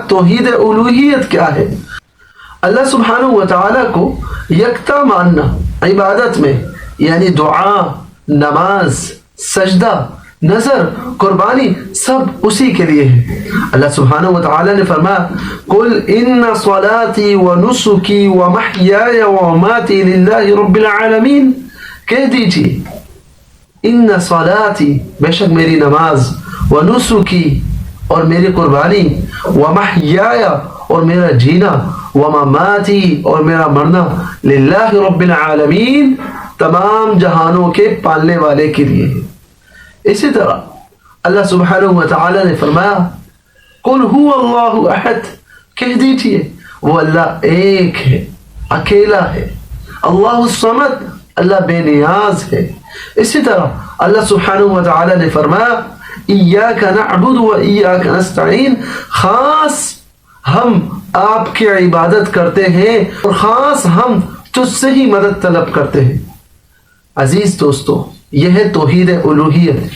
توحید الوہیت کیا ہے؟ اللہ سبحانہ و تعالیٰ کو یکتا ماننا عبادت میں، یعنی دعا، نماز، سجدہ، نظر، قربانی سب اسی کے لیے ہے۔ اللہ سبحانہ و تعالیٰ نے فرمایا قُلْ إِنَّ صَلَاتِي وَنُسُكِي وَمَحْيَايَ وَمَمَاتِي لِلَّهِ رَبِّ الْعَالَمِينَ، کہہ دیجیے ان صلاتی، بے شک میری نماز، ونسکی اور میری قربانی، ومحیائی اور میرا جینا، ومماتی اور میرا مرنا، للہ رب العالمین تمام جہانوں کے پالنے والے کے لیے ہے۔ اسی طرح اللہ سبحانہ و تعالی نے فرمایا قل هو اللہ احد، کہہ دیجئے وہ اللہ ایک ہے، اکیلا ہے، اللہ الصمد، اللہ بے نیاز ہے۔ اسی طرح اللہ سبحانہ و تعالی نے فرمایا ایاک نعبد و ایاک نستعین، خاص ہم آپ کی عبادت کرتے ہیں اور خاص ہم تجھ سے ہی مدد طلب کرتے ہیں۔ عزیز دوستو، یہ ہے توحید الوہیت۔